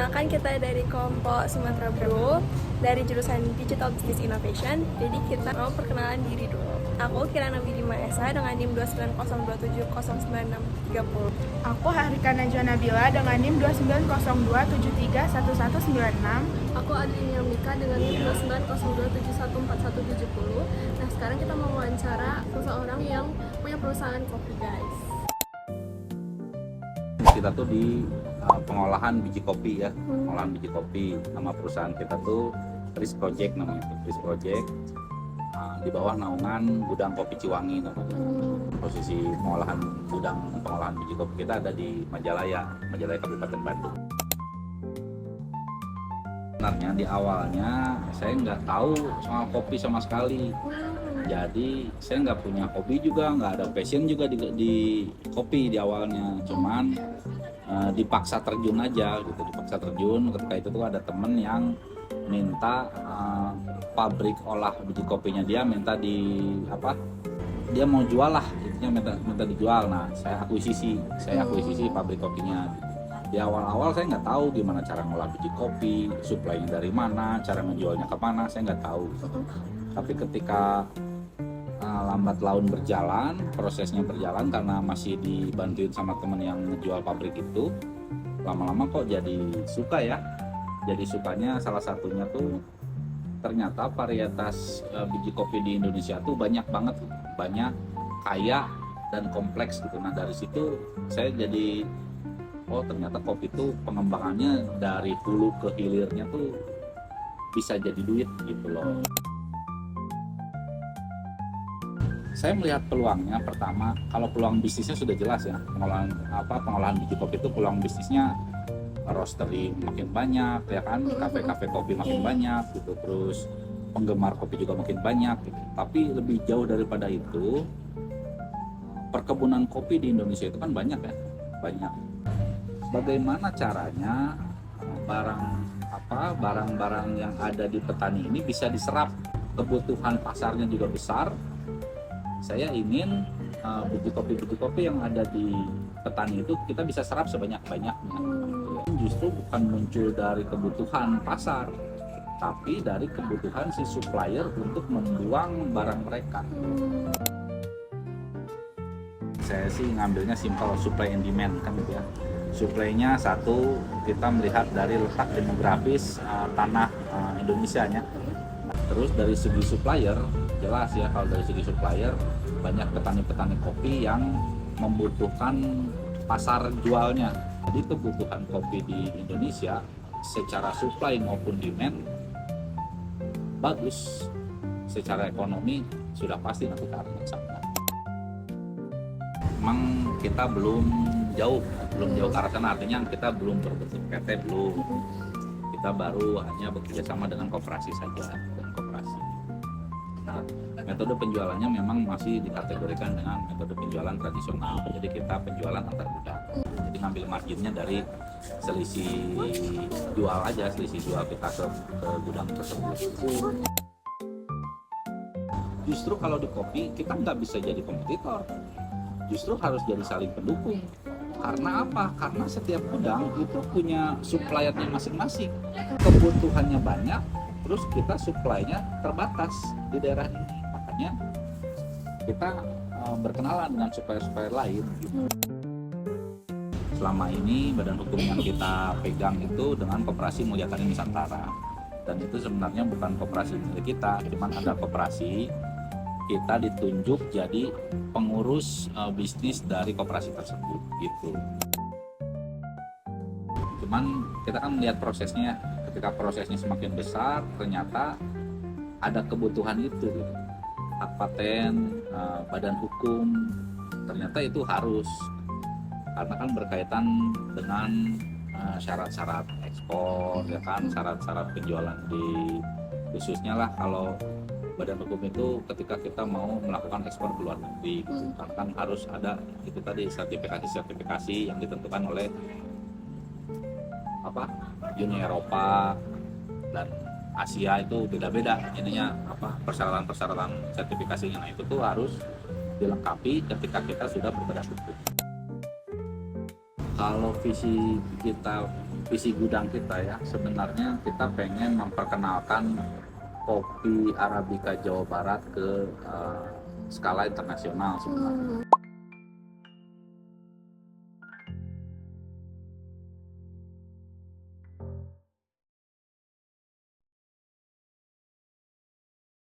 Perkenalkan, kita dari kelompok Sumatera Group dari jurusan Digital Business Innovation. Jadi kita mau perkenalan diri dulu. Aku Kirana Widima Esa dengan NIM 2902709630. Aku Harika Najwa Nabila dengan NIM 2902731196. Aku Adlinia Mika dengan NIM 2902714170. Nah, sekarang kita mau wawancara seseorang yang punya perusahaan kopi, guys. Kita tuh di pengolahan biji kopi ya, pengolahan biji kopi. Nama perusahaan kita tuh Tris Project namanya, Tris Project. Di bawah naungan Gudang Kopi Ciwangi namanya. Posisi gudang pengolahan biji kopi kita ada di Majalaya Kabupaten Bandung. Sebenarnya di awalnya saya nggak tahu soal kopi sama sekali. Jadi saya nggak punya hobi juga, nggak ada passion juga di kopi di awalnya. Cuman dipaksa terjun aja gitu, dipaksa terjun. Ketika itu tuh ada temen yang minta pabrik olah biji kopinya dia minta dia mau jual lah, intinya minta dijual. Nah, saya akuisisi pabrik kopinya. Di awal-awal saya nggak tahu gimana cara ngolah biji kopi, suplainya dari mana, cara menjualnya ke mana, saya nggak tahu. Tapi ketika lambat laun berjalan, prosesnya berjalan karena masih dibantuin sama temen yang ngejual pabrik itu, lama-lama kok jadi suka ya. Jadi sukanya salah satunya tuh ternyata varietas biji kopi di Indonesia tuh banyak banget, banyak, kaya dan kompleks gitu. Nah dari situ saya jadi ternyata kopi tuh pengembangannya dari hulu ke hilirnya tuh bisa jadi duit gitu loh. Saya melihat peluangnya, pertama kalau peluang bisnisnya sudah jelas ya, pengolahan biji kopi itu peluang bisnisnya roastery makin banyak ya kan, kafe-kafe kopi makin banyak gitu, terus penggemar kopi juga makin banyak gitu. Tapi lebih jauh daripada itu, perkebunan kopi di Indonesia itu kan banyak ya, banyak. Bagaimana caranya barang-barang yang ada di petani ini bisa diserap, kebutuhan pasarnya juga besar. Saya ingin biji kopi yang ada di petani itu kita bisa serap sebanyak-banyaknya. Justru bukan muncul dari kebutuhan pasar, tapi dari kebutuhan si supplier untuk membuang barang mereka. Saya sih ngambilnya simple, supply and demand kan gitu ya. Supply-nya satu, kita melihat dari letak demografis tanah Indonesia nya. Terus dari segi supplier, jelas ya, kalau dari segi supplier banyak petani-petani kopi yang membutuhkan pasar jualnya. Jadi kebutuhan kopi di Indonesia secara supply maupun demand bagus. Secara ekonomi sudah pasti nanti ke arah sana. Memang kita belum jauh ke arah sana, artinya kita belum berbentuk PT, belum. Kita baru hanya bekerja sama dengan koperasi saja, Nah, metode penjualannya memang masih dikategorikan dengan metode penjualan tradisional. Jadi kita penjualan antar gudang. Jadi ngambil marginnya dari selisih jual kita ke gudang tersebut. Justru kalau di kopi kita nggak bisa jadi kompetitor. Justru harus jadi saling pendukung. Karena apa? Karena setiap gudang itu punya suppliernya masing-masing. Kebutuhannya banyak, terus kita supply-nya terbatas di daerah ini. Makanya kita berkenalan dengan supplier-supplier lain gitu. Selama ini badan hukum yang kita pegang itu dengan Koperasi Mulyatani Nusantara. Dan itu sebenarnya bukan koperasi milik kita, cuma ada koperasi, kita ditunjuk jadi pengurus bisnis dari koperasi tersebut gitu. Cuman kita kan melihat prosesnya, ketika prosesnya semakin besar ternyata ada kebutuhan itu gitu. Hak paten, badan hukum, ternyata itu harus, karena kan berkaitan dengan syarat-syarat ekspor ya kan, syarat-syarat penjualan di khususnya lah kalau badan hukum itu ketika kita mau melakukan ekspor ke luar negeri gitu. Kan harus ada itu tadi sertifikasi yang ditentukan oleh Uni Eropa dan Asia, itu beda-beda ininya persyaratan sertifikasinya. Nah itu tuh harus dilengkapi ketika kita sudah berbadan hukum. Kalau visi gudang kita ya, sebenarnya kita pengen memperkenalkan kopi Arabica Jawa Barat ke skala internasional sebenarnya.